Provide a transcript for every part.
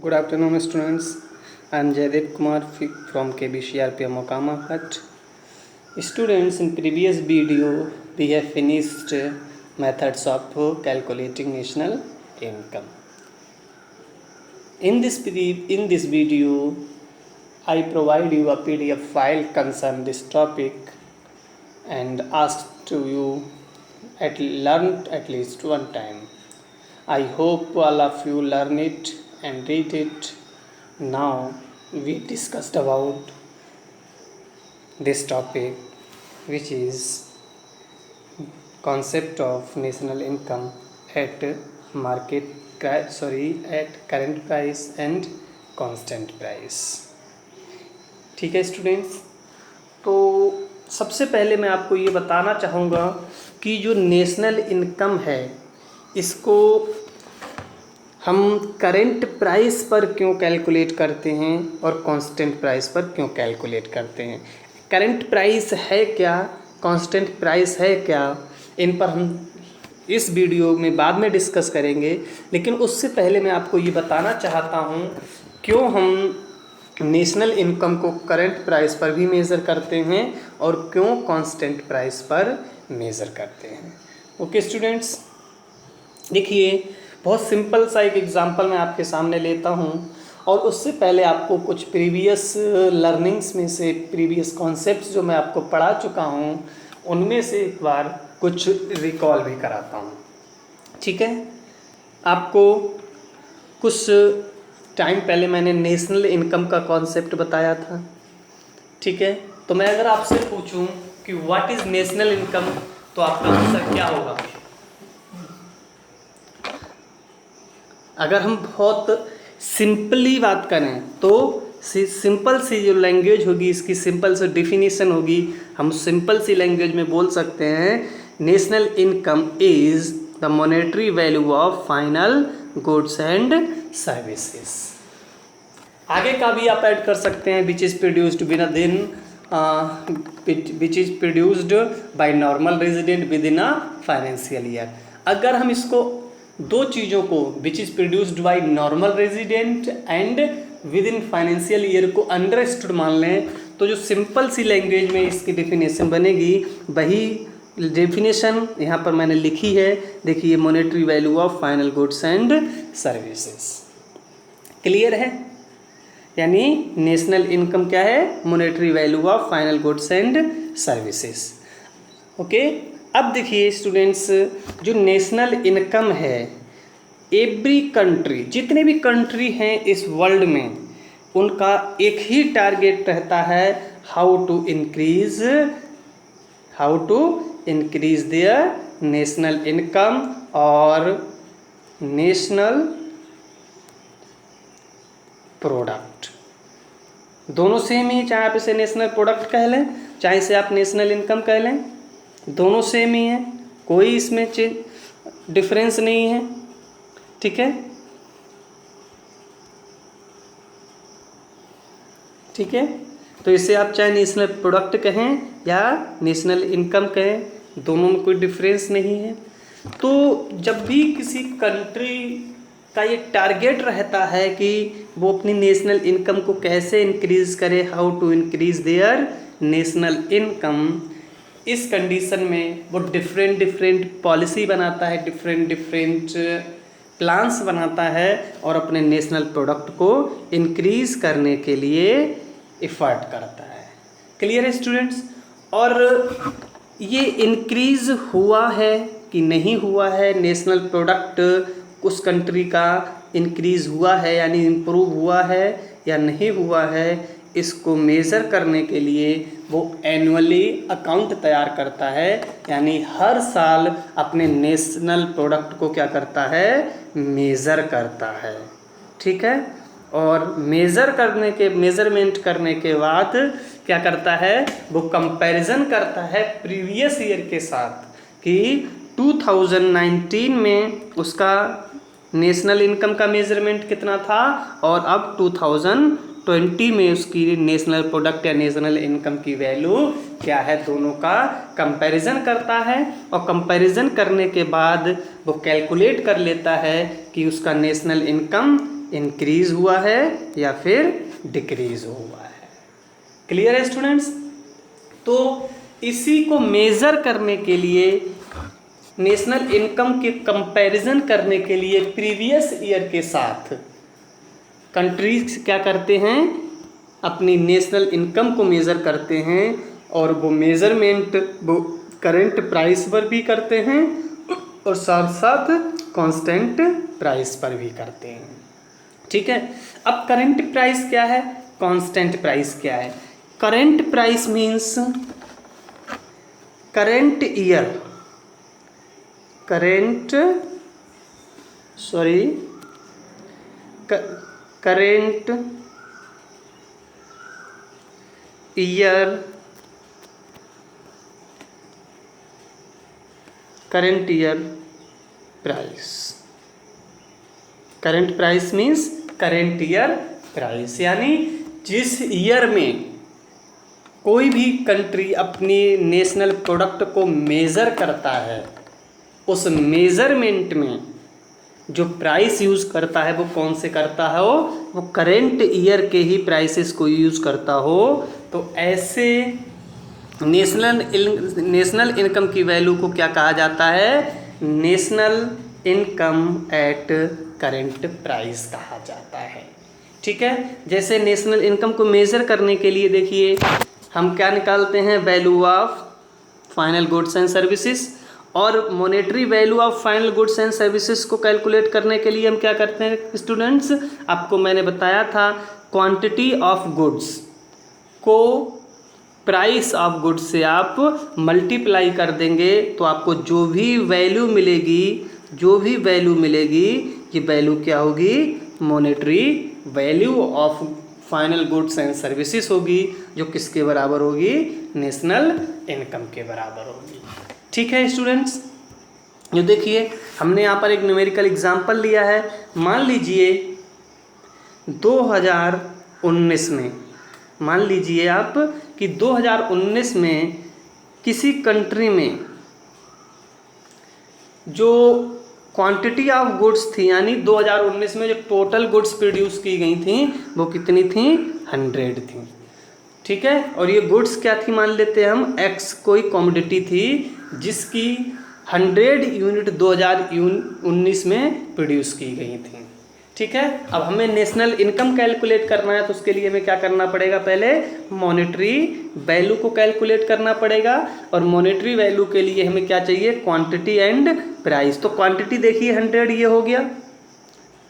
Good afternoon, students. I am Jaidev Kumar from KBCRPM Okama Hut. Students, in previous video, we have finished methods of calculating national income. In this video, I provide you a PDF file concern this topic and asked to you learn at least one time. I hope all of you learn it and read it. Now we discussed about this topic, which is concept of national income at current price and constant price. ठीक है students, तो सबसे पहले मैं आपको ये बताना चाहूँगा कि जो नेशनल इनकम है इसको हम करेंट प्राइस पर क्यों कैलकुलेट करते हैं और कांस्टेंट प्राइस पर क्यों कैलकुलेट करते हैं। करेंट प्राइस है क्या, कांस्टेंट प्राइस है क्या, इन पर हम इस वीडियो में बाद में डिस्कस करेंगे। लेकिन उससे पहले मैं आपको ये बताना चाहता हूँ क्यों हम नेशनल इनकम को करेंट प्राइस पर भी मेज़र करते हैं और क्यों कांस्टेंट प्राइस पर मेज़र करते हैं। ओके स्टूडेंट्स, देखिए बहुत सिंपल सा एक एग्जांपल मैं आपके सामने लेता हूं और उससे पहले आपको कुछ प्रीवियस लर्निंग्स में से प्रीवियस कॉन्सेप्ट्स जो मैं आपको पढ़ा चुका हूं उनमें से एक बार कुछ रिकॉल भी कराता हूं। ठीक है, आपको कुछ टाइम पहले मैंने नेशनल इनकम का कॉन्सेप्ट बताया था। ठीक है, तो मैं अगर आपसे पूछूं कि व्हाट इज़ नेशनल इनकम तो आपका आंसर क्या होगा। अगर हम बहुत सिंपली बात करें तो सिंपल सी जो लैंग्वेज होगी, इसकी सिंपल सी डिफिनीशन होगी, हम सिंपल सी लैंग्वेज में बोल सकते हैं national income is the monetary value of final goods and services. आगे का भी आप ऐड कर सकते हैं which is produced which is produced by normal resident with in a financial year. अगर हम इसको दो चीज़ों को which is produced by normal resident and with in financial year को अंडरस्टूड मान लें तो जो सिंपल सी लैंग्वेज में इसकी डेफिनेशन बनेगी वही डेफिनेशन यहाँ पर मैंने लिखी है। देखिए, monetary value of final goods and services. Clear है, यानी नेशनल इनकम क्या है, monetary value of final goods and services. Okay, अब देखिए स्टूडेंट्स, जो नेशनल इनकम है एवरी कंट्री, जितने भी कंट्री हैं इस वर्ल्ड में उनका एक ही टारगेट रहता है, how to increase their national income और नेशनल प्रोडक्ट। दोनों सेम ही, चाहे आप इसे नेशनल प्रोडक्ट कह लें चाहे इसे आप नेशनल इनकम कह लें, दोनों सेम ही है, कोई इसमें डिफरेंस नहीं है। ठीक है, ठीक है, तो इसे आप चाहे नेशनल प्रोडक्ट कहें या नेशनल इनकम कहें, दोनों में कोई डिफरेंस नहीं है। तो जब भी किसी कंट्री का ये टारगेट रहता है कि वो अपनी नेशनल इनकम को कैसे इंक्रीज करे, how to increase their national income, इस कंडीशन में वो डिफरेंट पॉलिसी बनाता है, डिफरेंट प्लान्स बनाता है और अपने नेशनल प्रोडक्ट को इंक्रीज करने के लिए एफर्ट करता है। क्लियर है स्टूडेंट्स, और ये इंक्रीज हुआ है कि नहीं हुआ है, नेशनल प्रोडक्ट उस कंट्री का इंक्रीज हुआ है यानी इम्प्रूव हुआ है या नहीं हुआ है, इसको मेज़र करने के लिए वो एनुअली अकाउंट तैयार करता है, यानी हर साल अपने नेशनल प्रोडक्ट को क्या करता है, मेज़र करता है। ठीक है, और मेज़रमेंट करने के बाद क्या करता है, वो कंपैरिजन करता है प्रीवियस ईयर के साथ कि 2019 में उसका नेशनल इनकम का मेज़रमेंट कितना था और अब 2020 में उसकी नेशनल प्रोडक्ट या नेशनल इनकम की वैल्यू क्या है, दोनों का कंपैरिजन करता है। और कंपैरिजन करने के बाद वो कैलकुलेट कर लेता है कि उसका नेशनल इनकम इंक्रीज हुआ है या फिर डिक्रीज हुआ है। क्लियर है स्टूडेंट्स? तो इसी को मेज़र करने के लिए, नेशनल इनकम के कंपैरिजन करने के लिए प्रीवियस ईयर के साथ कंट्रीज क्या करते हैं, अपनी नेशनल इनकम को मेज़र करते हैं और वो मेज़रमेंट वो करंट प्राइस पर भी करते हैं और साथ साथ कांस्टेंट प्राइस पर भी करते हैं। ठीक है, अब करंट प्राइस क्या है, कांस्टेंट प्राइस क्या है? Current price means current year, current year price. Current price means current year price, यानी जिस ईयर में कोई भी कंट्री अपनी नेशनल प्रोडक्ट को मेज़र करता है, उस मेज़रमेंट में जो प्राइस यूज़ करता है वो कौन से करता है, वो करेंट ईयर के ही प्राइसेस को यूज़ करता हो। तो ऐसे नेशनल इनकम की वैल्यू को क्या कहा जाता है? National income at current price कहा जाता है। ठीक है, जैसे नेशनल इनकम को मेज़र करने के लिए देखिए हम क्या निकालते हैं, value of final goods and services, और monetary value of final goods and services को कैलकुलेट करने के लिए हम क्या करते हैं स्टूडेंट्स, आपको मैंने बताया था क्वांटिटी ऑफ गुड्स को प्राइस ऑफ गुड्स से आप मल्टीप्लाई कर देंगे तो आपको जो भी वैल्यू मिलेगी ये वैल्यू क्या होगी, monetary value of final goods and services होगी, जो किसके बराबर होगी, नेशनल इनकम के बराबर होगी। ठीक है स्टूडेंट्स, जो देखिए हमने यहाँ पर एक न्यूमेरिकल एग्जांपल लिया है। मान लीजिए 2019 में, मान लीजिए आप कि 2019 में किसी कंट्री में जो क्वांटिटी ऑफ गुड्स थी, यानी 2019 में जो टोटल गुड्स प्रोड्यूस की गई थी वो कितनी थी, 100 थी। ठीक है, और ये गुड्स क्या थी, मान लेते हैं हम एक्स कोई कमोडिटी थी जिसकी 100 यूनिट 2019 में प्रोड्यूस की गई थी। ठीक है, अब हमें नेशनल इनकम कैलकुलेट करना है तो उसके लिए हमें क्या करना पड़ेगा, पहले मॉनेटरी वैल्यू को कैलकुलेट करना पड़ेगा, और मॉनेटरी वैल्यू के लिए हमें क्या चाहिए, क्वांटिटी एंड प्राइस। तो क्वांटिटी देखिए 100, ये हो गया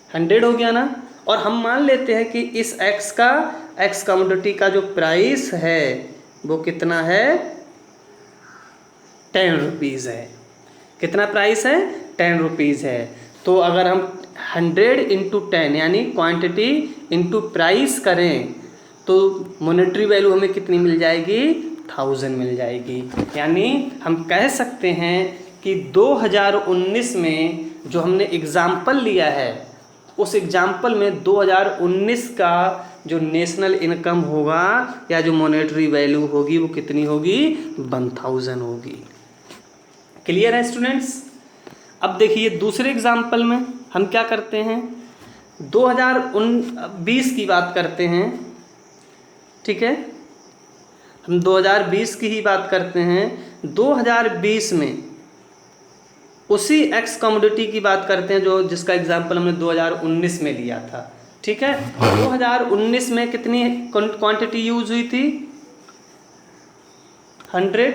100 हो गया ना, और हम मान लेते हैं कि इस एक्स कमोडिटी का जो प्राइस है वो कितना है, 10 रुपीज़ है। कितना प्राइस है, 10 रुपीज़ है। तो अगर हम 100 इंटू 10 यानी क्वांटिटी इंटू प्राइस करें तो मॉनेटरी वैल्यू हमें कितनी मिल जाएगी, 1000 मिल जाएगी। यानी हम कह सकते हैं कि 2019 में जो हमने एग्ज़ाम्पल लिया है उस एग्ज़ाम्पल में 2019 का जो नेशनल इनकम होगा या जो मॉनेटरी वैल्यू होगी वो कितनी होगी, 1000 होगी। क्लियर है स्टूडेंट्स? अब देखिए दूसरे एग्जाम्पल में हम क्या करते हैं, 2020 की बात करते हैं। ठीक है, हम 2020 की ही बात करते हैं। 2020 में उसी एक्स कमोडिटी की बात करते हैं जो जिसका एग्जाम्पल हमने 2019 में लिया था। ठीक है, 2019 में कितनी क्वांटिटी यूज हुई थी, 100,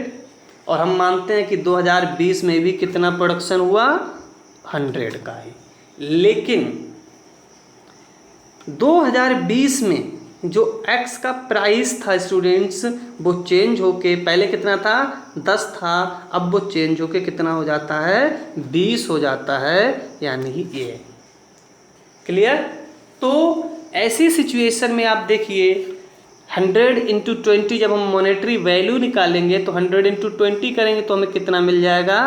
और हम मानते हैं कि 2020 में भी कितना प्रोडक्शन हुआ, 100 का ही। लेकिन 2020 में जो एक्स का प्राइस था स्टूडेंट्स वो चेंज होके पहले कितना था, 10 था, अब वो चेंज होके कितना हो जाता है, 20 हो जाता है, यानी ये। क्लियर? तो ऐसी सिचुएशन में आप देखिए 100 इंटू 20 जब हम मॉनेटरी वैल्यू निकालेंगे तो 100 इंटू 20 करेंगे तो हमें कितना मिल जाएगा,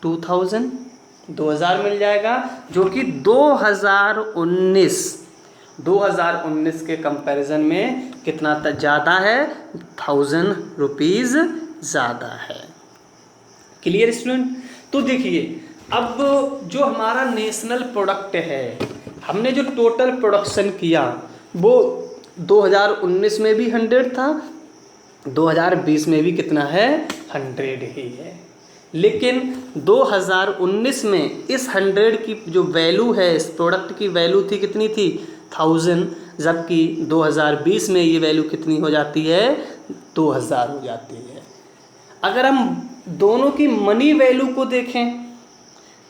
2000 मिल जाएगा, जो कि 2019 के कंपैरिजन में कितना ज़्यादा है, 1000 रुपीज़ ज़्यादा है। Clear student? तो देखिए अब जो हमारा नेशनल प्रोडक्ट है, हमने जो टोटल प्रोडक्शन किया वो 2019 में भी 100 था, 2020 में भी कितना है, 100 ही है। लेकिन 2019 में इस 100 की जो वैल्यू है, इस प्रोडक्ट की वैल्यू थी कितनी थी, 1000, जबकि 2020 में ये वैल्यू कितनी हो जाती है, 2000 हो जाती है। अगर हम दोनों की मनी वैल्यू को देखें,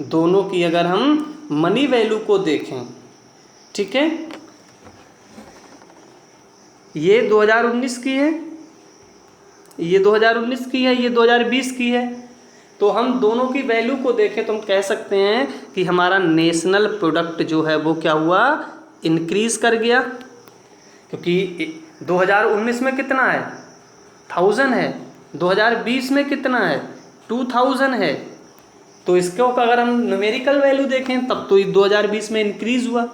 दोनों की अगर हम मनी वैल्यू को देखें, ठीक है, ये 2019 की है, ये 2019 की है, ये 2020 की है, तो हम दोनों की वैल्यू को देखें तो हम कह सकते हैं कि हमारा नेशनल प्रोडक्ट जो है वो क्या हुआ, इंक्रीज कर गया, क्योंकि 2019 में कितना है, 1000 है, 2020 में कितना है, 2000 है। तो इसको अगर हम न्यूमेरिकल वैल्यू देखें तब तो 2020 में इंक्रीज हुआ।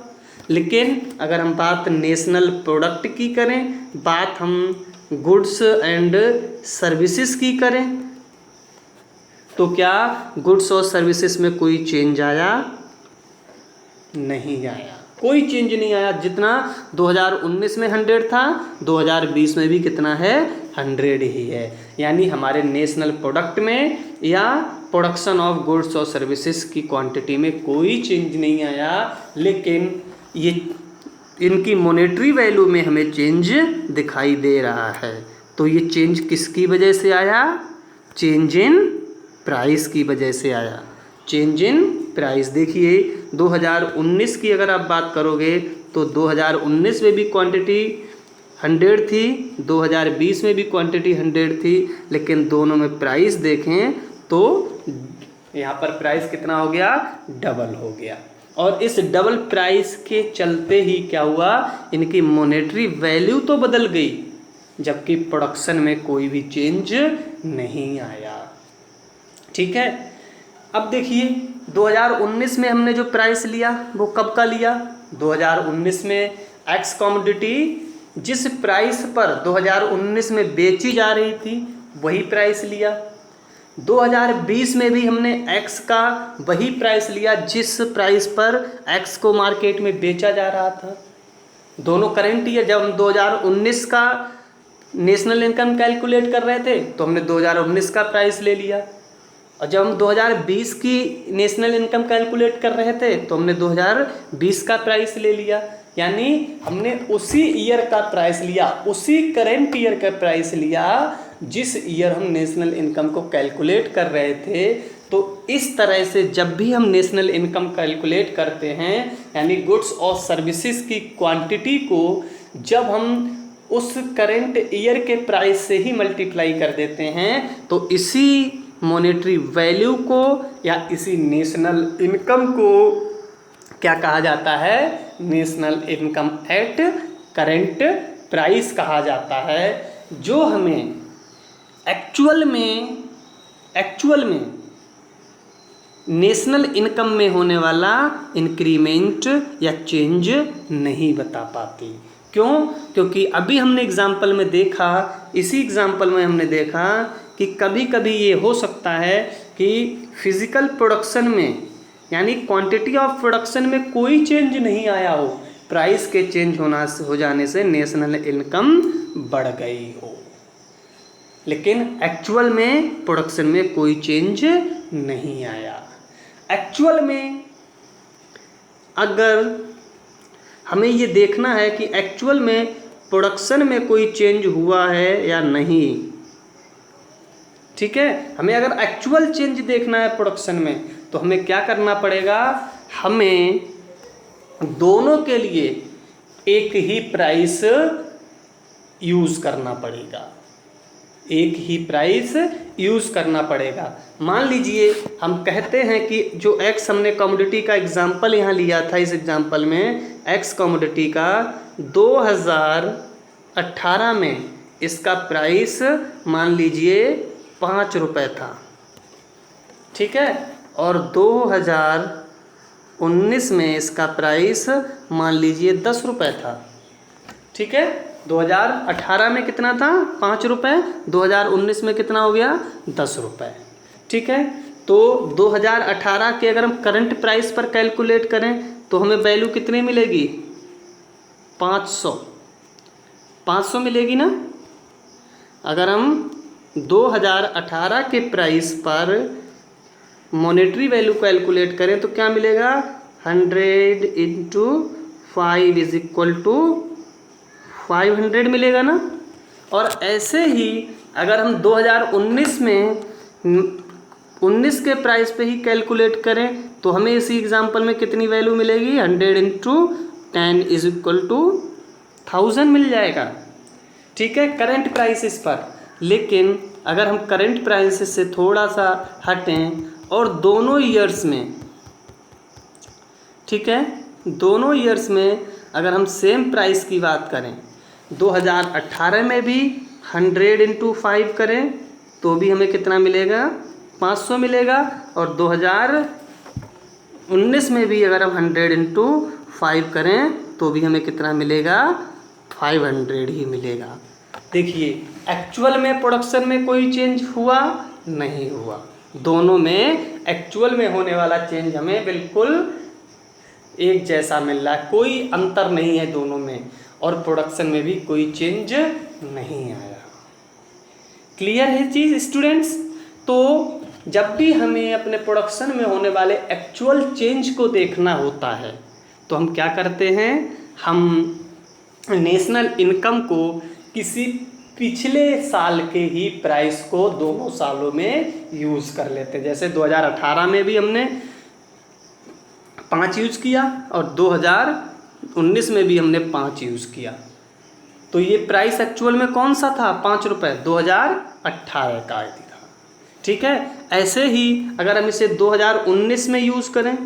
लेकिन अगर हम बात नेशनल प्रोडक्ट की करें, बात हम गुड्स एंड सर्विसेज की करें, तो क्या गुड्स और सर्विसेज में कोई चेंज आया, नहीं आया, कोई चेंज नहीं आया। जितना 2019 में 100 था, 2020 में भी कितना है, 100 ही है। यानी हमारे नेशनल प्रोडक्ट में या प्रोडक्शन ऑफ गुड्स और सर्विसेज की क्वांटिटी में कोई चेंज नहीं आया, लेकिन ये इनकी मॉनेटरी वैल्यू में हमें चेंज दिखाई दे रहा है। तो ये चेंज किसकी वजह से आया, चेंज इन प्राइस की वजह से आया, चेंज इन प्राइस। देखिए 2019 की अगर आप बात करोगे तो 2019 में भी क्वांटिटी 100 थी, 2020 में भी क्वांटिटी 100 थी, लेकिन दोनों में प्राइस देखें तो यहाँ पर प्राइस कितना हो गया, डबल हो गया। और इस डबल प्राइस के चलते ही क्या हुआ, इनकी मॉनेटरी वैल्यू तो बदल गई, जबकि प्रोडक्शन में कोई भी चेंज नहीं आया। ठीक है, अब देखिए 2019 में हमने जो प्राइस लिया वो कब का लिया, 2019 में एक्स कमोडिटी जिस प्राइस पर 2019 में बेची जा रही थी वही प्राइस लिया। 2020 में भी हमने एक्स का वही प्राइस लिया जिस प्राइस पर एक्स को मार्केट में बेचा जा रहा था। दोनों करेंट ईयर, जब हम 2019 का नेशनल इनकम कैलकुलेट कर रहे थे तो हमने 2019 का प्राइस ले लिया, और जब हम 2020 की नेशनल इनकम कैलकुलेट कर रहे थे तो हमने 2020 का प्राइस ले लिया। यानी हमने उसी ईयर का प्राइस लिया, उसी करेंट ईयर का प्राइस लिया जिस ईयर हम नेशनल इनकम को कैलकुलेट कर रहे थे। तो इस तरह से जब भी हम नेशनल इनकम कैलकुलेट करते हैं, यानी गुड्स और सर्विसेज की क्वांटिटी को जब हम उस करेंट ईयर के प्राइस से ही मल्टीप्लाई कर देते हैं, तो इसी मॉनेटरी वैल्यू को या इसी नेशनल इनकम को क्या कहा जाता है, national income at current price कहा जाता है, जो हमें एक्चुअल में नेशनल इनकम में होने वाला इंक्रीमेंट या चेंज नहीं बता पाती। क्यों? क्योंकि अभी हमने एग्जाम्पल में देखा, इसी एग्जाम्पल में हमने देखा कि कभी कभी ये हो सकता है कि फिजिकल प्रोडक्शन में यानी क्वांटिटी ऑफ प्रोडक्शन में कोई चेंज नहीं आया हो, प्राइस के चेंज हो जाने से नेशनल इनकम बढ़ गई हो, लेकिन एक्चुअल में प्रोडक्शन में कोई चेंज नहीं आया। एक्चुअल में अगर हमें ये देखना है कि एक्चुअल में प्रोडक्शन में कोई चेंज हुआ है या नहीं, ठीक है, हमें अगर एक्चुअल चेंज देखना है प्रोडक्शन में तो हमें क्या करना पड़ेगा, हमें दोनों के लिए एक ही प्राइस यूज़ करना पड़ेगा, एक ही प्राइस यूज़ करना पड़ेगा। मान लीजिए हम कहते हैं कि जो एक्स हमने कमोडिटी का एग्जांपल यहाँ लिया था, इस एग्जांपल में एक्स कमोडिटी का 2018 में इसका प्राइस मान लीजिए 5 रुपये था, ठीक है, और 2019 में इसका प्राइस मान लीजिए 10 रुपये था, ठीक है। 2018 में कितना था, 5 रुपये, 2019 में कितना हो गया, 10 रुपये, ठीक है। तो 2018 के अगर हम करंट प्राइस पर कैलकुलेट करें तो हमें वैल्यू कितनी मिलेगी? 500 मिलेगी ना। अगर हम 2018 के प्राइस पर मॉनेटरी वैल्यू कैलकुलेट करें तो क्या मिलेगा? 100 इंटू 5 इज इक्वल टू 500 मिलेगा ना। और ऐसे ही अगर हम 2019 में 19 के प्राइस पे ही कैलकुलेट करें तो हमें इसी एग्जांपल में कितनी वैल्यू मिलेगी? 100 इंटू 10 इज इक्वल टू 1000 मिल जाएगा। ठीक है, करंट प्राइसेस पर। लेकिन अगर हम करंट प्राइसेस से थोड़ा सा हटें और दोनों ईयर्स में, ठीक है, दोनों ईयर्स में अगर हम सेम प्राइस की बात करें, 2018 में भी 100 इंटू 5 करें तो भी हमें कितना मिलेगा? 500 मिलेगा। और 2019 में भी अगर हम 100 इंटू 5 करें तो भी हमें कितना मिलेगा? 500 ही मिलेगा। देखिए, एक्चुअल में प्रोडक्शन में कोई चेंज हुआ नहीं हुआ। दोनों में एक्चुअल में होने वाला चेंज हमें बिल्कुल एक जैसा मिल रहा है, कोई अंतर नहीं है दोनों में। और प्रोडक्शन में भी कोई चेंज नहीं आया। क्लियर है चीज़ स्टूडेंट्स? तो जब भी हमें अपने प्रोडक्शन में होने वाले एक्चुअल चेंज को देखना होता है तो हम क्या करते हैं? हम नेशनल इनकम को किसी पिछले साल के ही प्राइस को दोनों सालों में यूज़ कर लेते हैं। जैसे 2018 में भी हमने 5 यूज़ किया और 2019 में भी हमने 5 यूज़ किया। तो ये प्राइस एक्चुअल में कौन सा था? 5 रुपये 2018 का था। ठीक है, ऐसे ही अगर हम इसे 2019 में यूज़ करें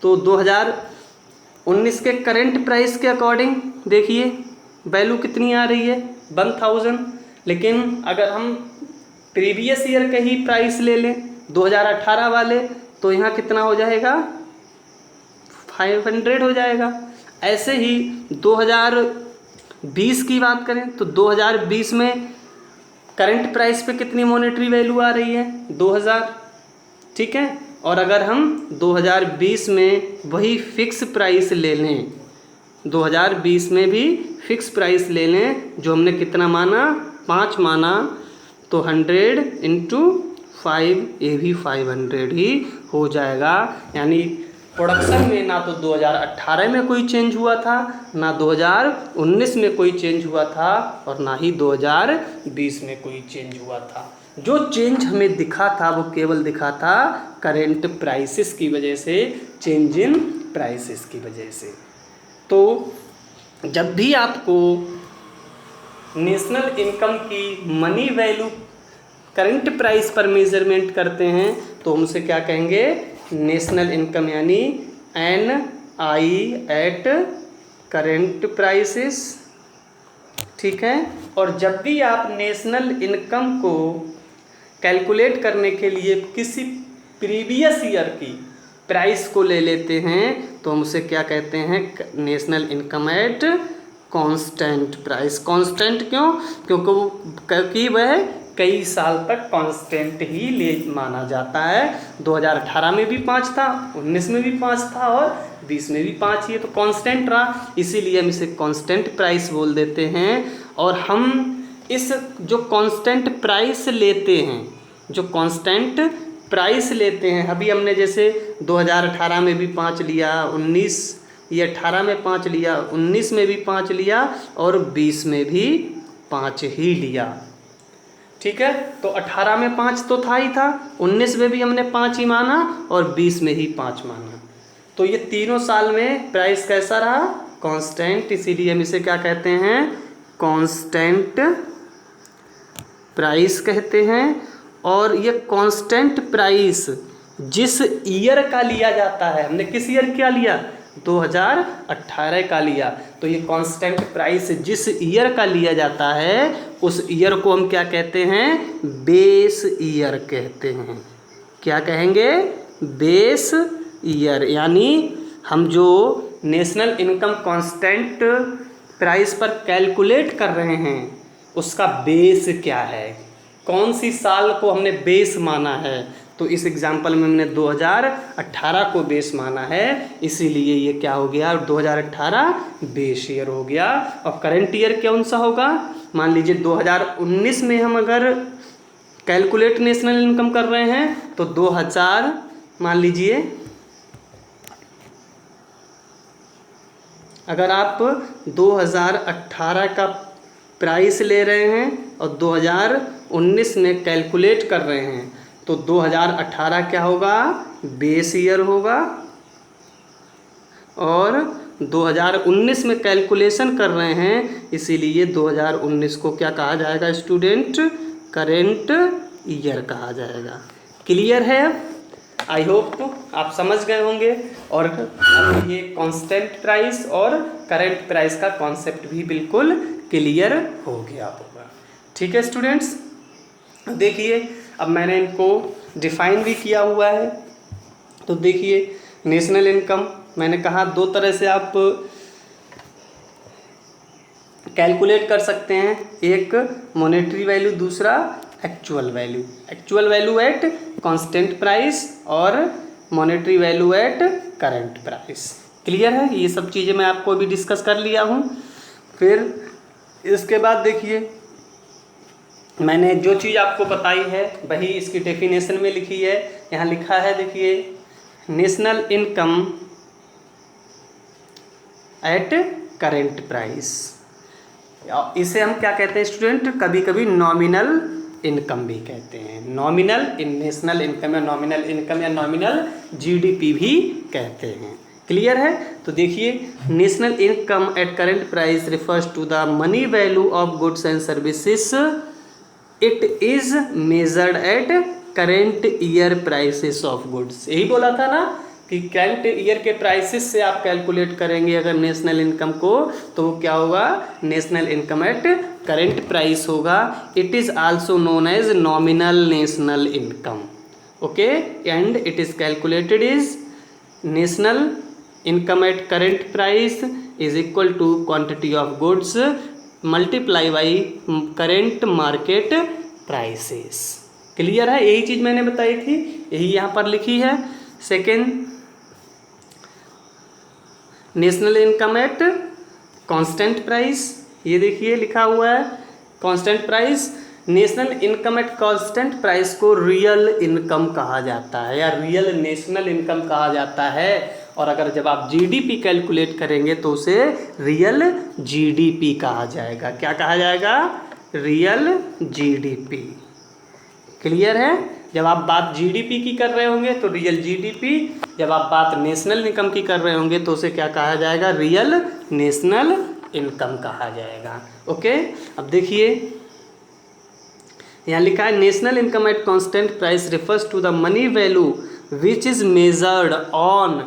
तो 2019 के करंट प्राइस के अकॉर्डिंग देखिए वैल्यू कितनी आ रही है? 1000। लेकिन अगर हम प्रीवियस ईयर के ही प्राइस ले लें 2018 वाले तो यहाँ कितना हो जाएगा? 500 हो जाएगा। ऐसे ही 2020 की बात करें तो 2020 में करंट प्राइस पे कितनी मॉनेटरी वैल्यू आ रही है? 2000। ठीक है, और अगर हम 2020 में वही फिक्स प्राइस ले लें, 2020 में भी फिक्स प्राइस ले लें जो हमने कितना माना? 5 माना, तो 100 इंटू 5 ये भी 500 ही हो जाएगा। यानी प्रोडक्शन में ना तो 2018 में कोई चेंज हुआ था, ना 2019 में कोई चेंज हुआ था, और ना ही 2020 में कोई चेंज हुआ था। जो चेंज हमें दिखा था वो केवल दिखा था करेंट प्राइसेस की वजह से, चेंज इन प्राइसेस की वजह से। तो जब भी आपको नेशनल इनकम की मनी वैल्यू करंट प्राइस पर मेजरमेंट करते हैं तो हम उसे क्या कहेंगे? नेशनल इनकम, यानी NI एट करेंट प्राइसेस। ठीक है, और जब भी आप नेशनल इनकम को कैलकुलेट करने के लिए किसी प्रीवियस ईयर की प्राइस को ले लेते हैं तो हम उसे क्या कहते हैं? National income at constant price. Constant क्यों? क्योंकि वह कई साल तक कांस्टेंट ही ले माना जाता है। 2018 में भी 5 था, 19 में भी 5 था और 20 में भी 5 ही है, तो कांस्टेंट रहा, इसीलिए हम इसे कांस्टेंट प्राइस बोल देते हैं। और हम इस जो कांस्टेंट प्राइस लेते हैं, जो कांस्टेंट प्राइस लेते हैं, अभी हमने जैसे 2018 में भी 5 लिया, 18 में 5 लिया, 19 में भी 5 लिया और 20 में भी 5 ही लिया। ठीक है, तो 18 में 5 तो था ही था, 19 में भी हमने 5 ही माना और 20 में ही 5 माना। तो ये तीनों साल में प्राइस कैसा रहा? कांस्टेंट, इसीलिए हम इसे क्या कहते हैं? कांस्टेंट प्राइस कहते हैं। और ये कांस्टेंट प्राइस जिस ईयर का लिया जाता है, हमने किस ईयर क्या लिया? 2018 का लिया, तो ये कांस्टेंट प्राइस जिस ईयर का लिया जाता है उस ईयर को हम क्या कहते हैं? बेस ईयर कहते हैं। क्या कहेंगे? Base year. यानी हम जो नेशनल इनकम कांस्टेंट प्राइस पर कैलकुलेट कर रहे हैं उसका बेस क्या है, कौन सी साल को हमने बेस माना है, तो इस एग्जाम्पल में हमने 2018 को बेस माना है, इसीलिए ये क्या हो गया, 2018 बेस ईयर हो गया। और करंट ईयर कौन सा होगा, मान लीजिए 2019 में हम अगर कैलकुलेट नेशनल इनकम कर रहे हैं तो 2000 मान लीजिए, अगर आप 2018 का प्राइस ले रहे हैं और 2019 में कैलकुलेट कर रहे हैं तो 2018 क्या होगा, बेस ईयर होगा, और 2019 में कैलकुलेशन कर रहे हैं इसीलिए 2019 को क्या कहा जाएगा स्टूडेंट, करेंट ईयर कहा जाएगा। क्लियर है, आई होप आप समझ गए होंगे। और अब ये कांस्टेंट प्राइस और करंट प्राइस का कॉन्सेप्ट भी बिल्कुल क्लियर हो गया होगा। ठीक है स्टूडेंट्स, देखिए अब मैंने इनको डिफाइन भी किया हुआ है। तो देखिए नेशनल इनकम मैंने कहा दो तरह से आप कैलकुलेट कर सकते हैं, एक मॉनेटरी वैल्यू, दूसरा actual value. Actual value at constant price और monetary value at current price. Clear है, ये सब चीज़ें मैं आपको अभी डिस्कस कर लिया हूँ। फिर इसके बाद देखिए मैंने जो चीज़ आपको बताई है वही इसकी डेफिनेशन में लिखी है। यहाँ लिखा है देखिए, national income at current price, इसे हम क्या कहते हैं स्टूडेंट, कभी कभी नॉमिनल इनकम भी कहते हैं। नॉमिनल नेशनल इनकम या नॉमिनल इनकम या नॉमिनल जीडीपी भी कहते हैं। क्लियर है, तो देखिए national income at current price refers to the money value of goods and services, it is measured at current year prices of goods. यही बोला था ना कि करंट ईयर के प्राइसेस से आप कैलकुलेट करेंगे अगर नेशनल इनकम को, तो वो क्या होगा, national income at current price होगा। It is also known as nominal national income, okay, and it is calculated is national income at current price is equal to quantity of goods multiply by current market prices. Clear है, यही चीज़ मैंने बताई थी, यही यहाँ पर लिखी है। Second, national income at constant price, ये देखिए लिखा हुआ है constant price. National income at constant price को रियल इनकम कहा जाता है या रियल नेशनल इनकम कहा जाता है। और अगर जब आप जीडीपी कैलकुलेट करेंगे तो उसे रियल जीडीपी कहा जाएगा। क्या कहा जाएगा, रियल जीडीपी। क्लियर है, जब आप बात जीडीपी की कर रहे होंगे तो रियल जीडीपी, जब आप बात नेशनल इनकम की कर रहे होंगे तो उसे क्या कहा जाएगा, रियल नेशनल इनकम कहा जाएगा। ओके, अब देखिए यहाँ लिखा है national income at constant price refers to the money value which is measured on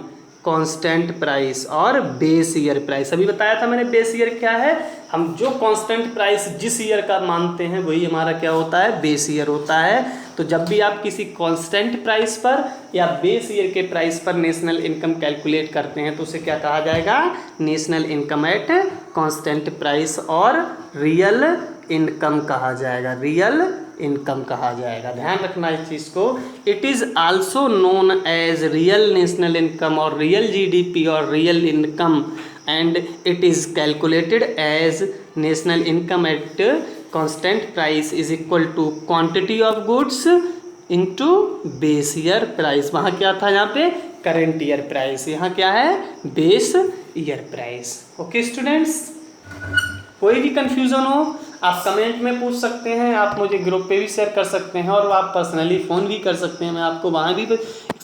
constant price और बेस ईयर प्राइस। अभी बताया था मैंने बेस ईयर क्या है, हम जो कांस्टेंट प्राइस जिस ईयर का मानते हैं वही हमारा क्या होता है, बेस ईयर होता है। तो जब भी आप किसी कांस्टेंट प्राइस पर या बेस ईयर के प्राइस पर नेशनल इनकम कैलकुलेट करते हैं तो उसे क्या कहा जाएगा, national income at constant price और रियल इनकम कहा जाएगा, रियल इनकम कहा जाएगा। ध्यान रखना इस चीज़ को। It is also known as real national income और रियल जीडीपी और real income and it is calculated as national income at constant price is equal to quantity of goods into base year price. वहाँ क्या था, यहाँ पे current year price, यहाँ क्या है, base year price. Okay students, कोई भी कंफ्यूजन हो आप कमेंट में पूछ सकते हैं, आप मुझे ग्रुप पे भी शेयर कर सकते हैं और आप पर्सनली फ़ोन भी कर सकते हैं, मैं आपको वहाँ भी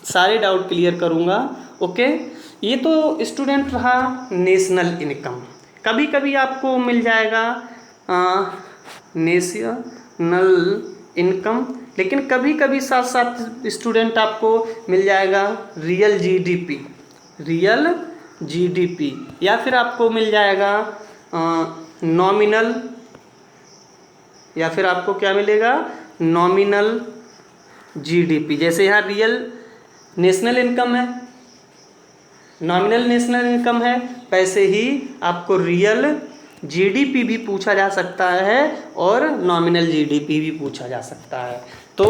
सारे डाउट क्लियर करूँगा। ओके, ये तो स्टूडेंट रहा नेशनल इनकम। कभी कभी आपको मिल जाएगा नेशनल इनकम, लेकिन कभी कभी साथ साथ स्टूडेंट आपको मिल जाएगा रियल जीडीपी, रियल जीडीपी, या फिर आपको मिल जाएगा नॉमिनल, या फिर आपको क्या मिलेगा, नॉमिनल जीडीपी। जैसे यहाँ रियल नेशनल इनकम है, नॉमिनल नेशनल इनकम है, वैसे ही आपको रियल जीडीपी भी पूछा जा सकता है और नॉमिनल जीडीपी भी पूछा जा सकता है। तो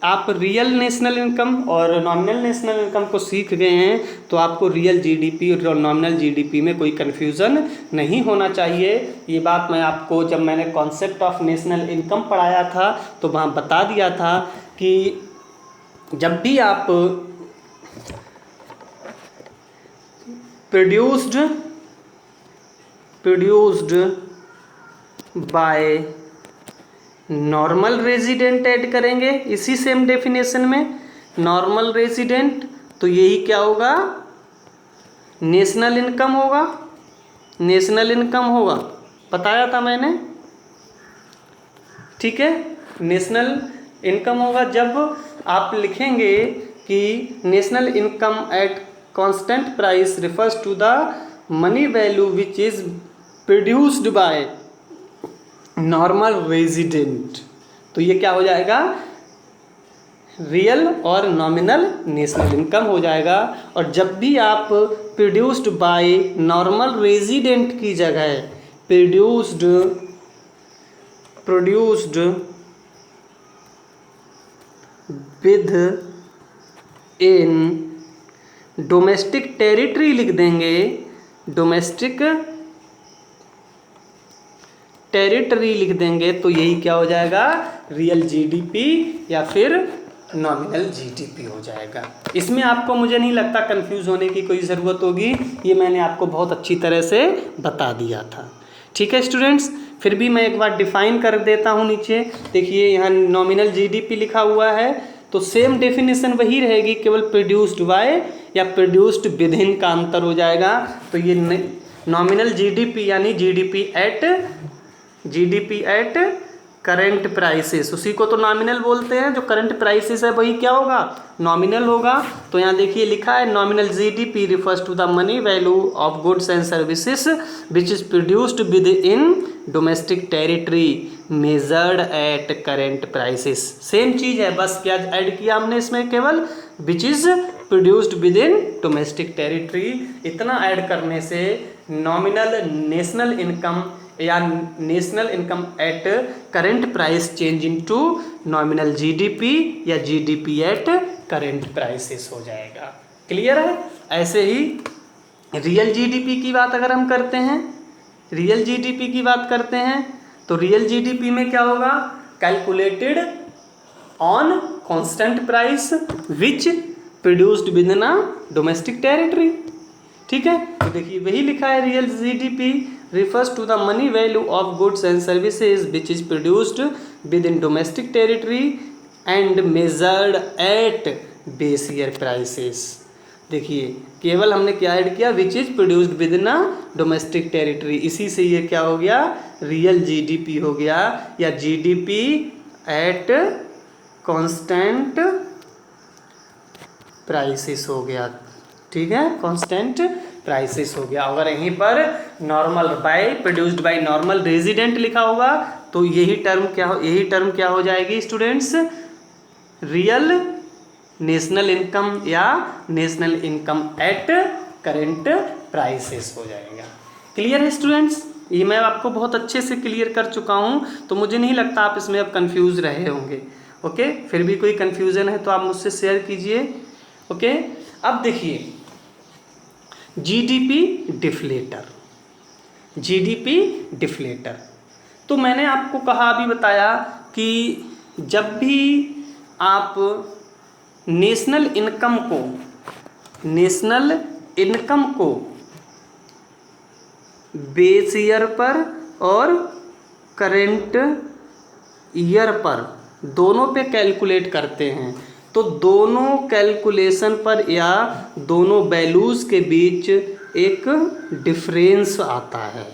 आप रियल नेशनल इनकम और नॉमिनल नेशनल इनकम को सीख गए हैं तो आपको रियल जीडीपी और नॉमिनल जीडीपी में कोई कन्फ्यूज़न नहीं होना चाहिए। ये बात मैं आपको जब मैंने कॉन्सेप्ट ऑफ नेशनल इनकम पढ़ाया था तो वहाँ बता दिया था कि जब भी आप produced by normal resident add करेंगे इसी सेम डेफिनेशन में, नॉर्मल रेजिडेंट, तो यही क्या होगा, नेशनल इनकम होगा। नेशनल इनकम होगा, बताया था मैंने, ठीक है। नेशनल इनकम होगा जब आप लिखेंगे कि national income at constant price refers to the money value which is produced by normal resident, तो ये क्या हो जाएगा, रियल और नॉमिनल नेशनल इनकम हो जाएगा। और जब भी आप प्रोड्यूस्ड बाय नॉर्मल रेजिडेंट की जगह produced within domestic territory लिख देंगे, डोमेस्टिक टेरिटरी लिख देंगे, तो यही क्या हो जाएगा, रियल जीडीपी या फिर नॉमिनल जीडीपी हो जाएगा। इसमें आपको मुझे नहीं लगता कंफ्यूज होने की कोई ज़रूरत होगी, ये मैंने आपको बहुत अच्छी तरह से बता दिया था। ठीक है स्टूडेंट्स, फिर भी मैं एक बार डिफाइन कर देता हूँ। नीचे देखिए यहाँ नॉमिनल जीडीपी लिखा हुआ है, तो सेम डेफिनेशन वही रहेगी, केवल प्रोड्यूस्ड बाय या प्रोड्यूस्ड विद इन का अंतर हो जाएगा। तो ये नॉमिनल जीडीपी यानी जीडीपी एट करेंट प्राइसेस, उसी को तो नॉमिनल बोलते हैं। जो करंट प्राइसेस है वही क्या होगा, नॉमिनल होगा। तो यहाँ देखिए लिखा है nominal GDP refers to the money value of goods and services which is produced within domestic territory measured at current prices. Same चीज़ है, बस क्या ऐड किया हमने इसमें, केवल which is produced within domestic territory. इतना add करने से नॉमिनल नेशनल इनकम या national income at current price change into nominal GDP या जीडीपी एट करेंट प्राइसेस हो जाएगा। क्लियर है। ऐसे ही रियल जीडीपी की बात अगर हम करते हैं, रियल जीडीपी की बात करते हैं तो रियल जीडीपी में क्या होगा, calculated on constant price which produced within domestic territory. ठीक है, तो देखिए वही लिखा है, real GDP refers to the money value of goods and services which is produced within domestic territory and measured at base year prices। देखिए केवल हमने क्या ऐड किया, विच is produced within domestic territory, इसी से ये क्या हो गया, रियल जीडीपी हो गया या जीडीपी एट कांस्टेंट प्राइसेस हो गया। ठीक है, कांस्टेंट प्राइसेस हो गया। अगर यहीं पर normal by produced by normal resident लिखा होगा तो यही टर्म क्या हो जाएगी स्टूडेंट्स, रियल नेशनल इनकम या national income at current prices हो जाएगा। क्लियर है स्टूडेंट्स, ये मैं आपको बहुत अच्छे से क्लियर कर चुका हूँ, तो मुझे नहीं लगता आप इसमें अब कंफ्यूज रहे होंगे। ओके, फिर भी कोई कंफ्यूजन है तो आप मुझसे शेयर कीजिए। ओके, अब देखिए जीडीपी डिफ्लेटर, जीडीपी डिफ्लेटर, तो मैंने आपको कहा, अभी बताया कि जब भी आप नेशनल इनकम को बेस ईयर पर और करेंट ईयर पर दोनों पे कैलकुलेट करते हैं, तो दोनों कैलकुलेशन पर या दोनों वैल्यूज़ के बीच एक डिफरेंस आता है,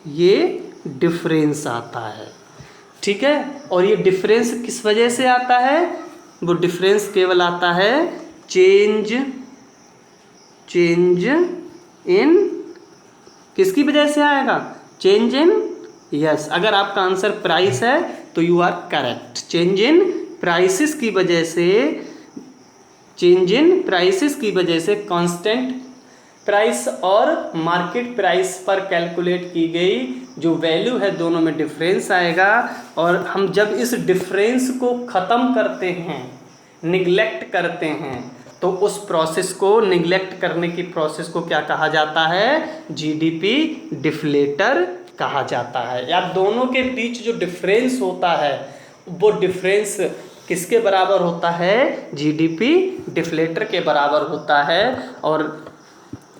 ये डिफरेंस आता है। ठीक है, और ये डिफरेंस किस वजह से आता है, वो डिफरेंस केवल आता है चेंज इन, किसकी वजह से आएगा, चेंज इन, यस, अगर आपका आंसर प्राइस है तो you are correct. Change in prices की वजह से कांस्टेंट प्राइस और मार्केट प्राइस पर कैलकुलेट की गई जो वैल्यू है दोनों में डिफरेंस आएगा। और हम जब इस डिफरेंस को ख़त्म करते हैं, निगलेक्ट करते हैं, तो उस प्रोसेस को, निगलेक्ट करने की प्रोसेस को क्या कहा जाता है? जीडीपी डिफ्लेटर कहा जाता है। या दोनों के बीच जो डिफरेंस होता है वो डिफरेंस किसके बराबर होता है? जीडीपी डिफ्लेटर के बराबर होता है। और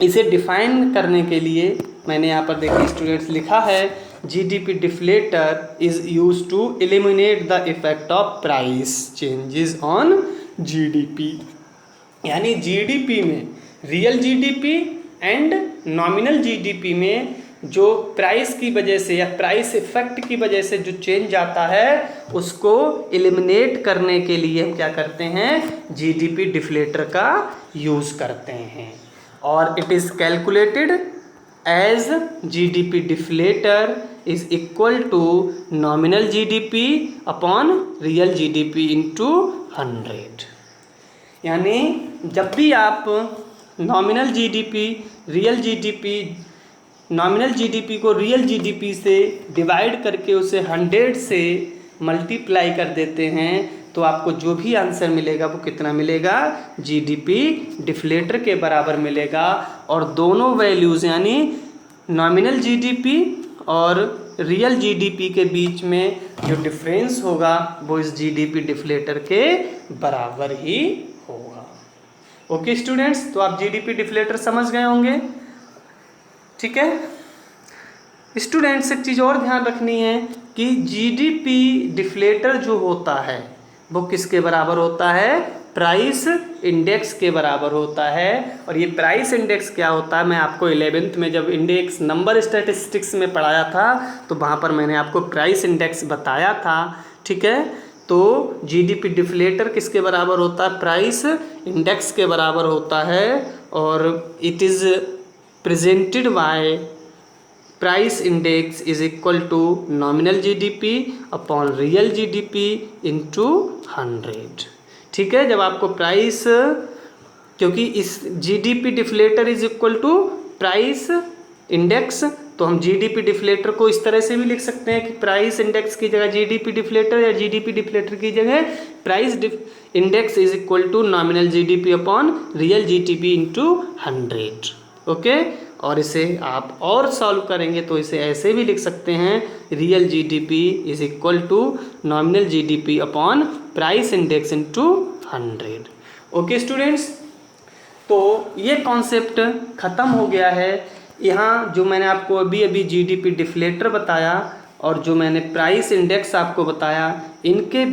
इसे डिफाइन करने के लिए मैंने यहाँ पर देखिए स्टूडेंट्स लिखा है, GDP deflator is used to eliminate the effect of price changes on GDP. यानी जीडीपी में, real GDP and nominal GDP में जो प्राइस की वजह से या प्राइस इफेक्ट की वजह से जो चेंज आता है उसको एलिमिनेट करने के लिए हम क्या करते हैं? जीडीपी डिफ्लेटर का यूज़ करते हैं। और it is calculated as GDP deflator is equal to nominal GDP upon real GDP into 100। यानी जब भी आप nominal GDP, real GDP, nominal GDP को रियल जीडीपी से डिवाइड करके उसे 100 से मल्टीप्लाई कर देते हैं तो आपको जो भी आंसर मिलेगा वो कितना मिलेगा? जीडीपी डिफ्लेटर के बराबर मिलेगा। और दोनों वैल्यूज़ यानी नॉमिनल जीडीपी और रियल जीडीपी के बीच में जो डिफरेंस होगा वो इस जीडीपी डिफ्लेटर के बराबर ही होगा। ओके स्टूडेंट्स, तो आप जीडीपी डिफ्लेटर समझ गए होंगे। ठीक है स्टूडेंट्स, एक चीज़ और ध्यान रखनी है कि जीडीपी डिफ्लेटर जो होता है वो किसके बराबर होता है? प्राइस इंडेक्स के बराबर होता है। और ये प्राइस इंडेक्स क्या होता है, मैं आपको 11th में जब इंडेक्स नंबर स्टैटिस्टिक्स में पढ़ाया था तो वहाँ पर मैंने आपको प्राइस इंडेक्स बताया था। ठीक है, तो जीडीपी डिफ्लेटर किसके बराबर होता है? प्राइस इंडेक्स के बराबर होता है। और it is presented by price index is equal to nominal GDP upon real GDP into 100। ठीक है, जब आपको प्राइस, क्योंकि इस GDP deflator is equal to price index, तो हम जीडीपी डिफ्लेटर को इस तरह से भी लिख सकते हैं कि प्राइस इंडेक्स की जगह जीडीपी डिफ्लेटर या जीडीपी डिफ्लेटर की जगह price index is equal to nominal GDP upon real GDP into 100। Okay, और इसे आप और सॉल्व करेंगे तो इसे ऐसे भी लिख सकते हैं, real GDP is equal to nominal GDP upon price index into 100। Okay students, तो ये कॉन्सेप्ट ख़त्म हो गया है। यहाँ जो मैंने आपको अभी अभी जीडीपी डिफ्लेटर बताया और जो मैंने प्राइस इंडेक्स आपको बताया, इनके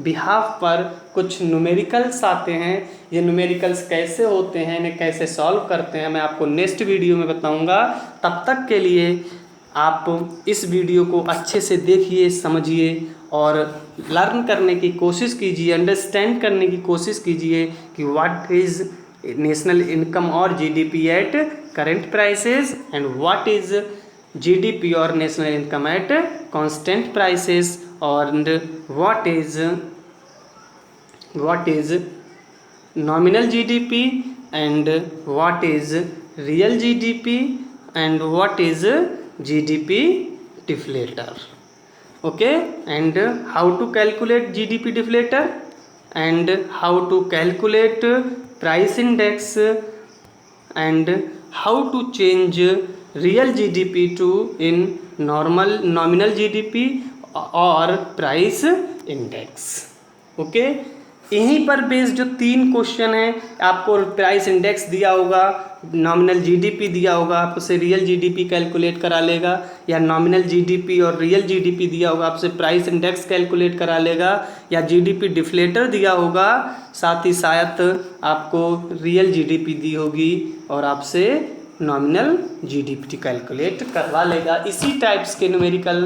बिहाफ पर कुछ न्यूमेरिकल्स आते हैं। ये न्यूमेरिकल्स कैसे होते हैं, इन्हें कैसे सॉल्व करते हैं, मैं आपको नेक्स्ट वीडियो में बताऊंगा। तब तक के लिए आप इस वीडियो को अच्छे से देखिए, समझिए और लर्न करने की कोशिश कीजिए, अंडरस्टैंड करने की कोशिश कीजिए कि व्हाट इज़ नेशनल इनकम और GDP at current prices and what is GDP और national income at constant prices, and what is nominal GDP and what is real GDP and what is GDP deflator. Okay, and how to calculate GDP deflator and how to calculate price index and how to change real GDP to in nominal GDP और price index. Okay, यहीं पर based जो 3 question हैं, आपको price index दिया होगा, nominal GDP दिया होगा, आपसे रियल जीडीपी कैलकुलेट करा लेगा, या नॉमिनल जीडीपी और रियल जीडीपी दिया होगा, आपसे प्राइस इंडेक्स कैलकुलेट करा लेगा, या जीडीपी डिफ्लेटर दिया होगा, साथ ही साथ आपको रियल जीडीपी दी होगी और आपसे नॉमिनल जीडीपी कैलकुलेट करवा लेगा। इसी टाइप्स के न्यूमेरिकल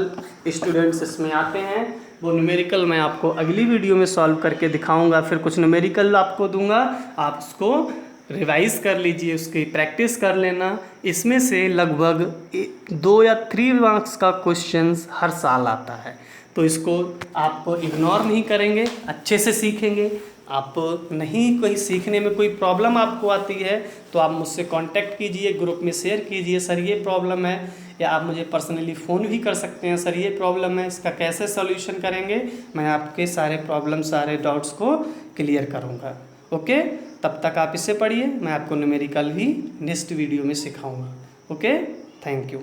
स्टूडेंट्स इसमें आते हैं। वो न्यूमेरिकल मैं आपको अगली वीडियो में सॉल्व करके दिखाऊंगा। फिर कुछ न्यूमेरिकल आपको दूंगा, आप उसको रिवाइज कर लीजिए, उसकी प्रैक्टिस कर लेना। इसमें से लगभग 2 या 3 मार्क्स का क्वेश्चंस हर साल आता है, तो इसको आप इग्नोर नहीं करेंगे, अच्छे से सीखेंगे आप नहीं कहीं सीखने में कोई प्रॉब्लम आपको आती है तो आप मुझसे कांटेक्ट कीजिए, ग्रुप में शेयर कीजिए, सर ये प्रॉब्लम है, या आप मुझे पर्सनली फ़ोन भी कर सकते हैं, सर ये प्रॉब्लम है, इसका कैसे सॉल्यूशन करेंगे। मैं आपके सारे प्रॉब्लम, सारे डाउट्स को क्लियर करूँगा। ओके, तब तक आप इसे पढ़िए, मैं आपको न्यूमेरिकल भी नेक्स्ट वीडियो में सिखाऊँगा। Okay, thank you.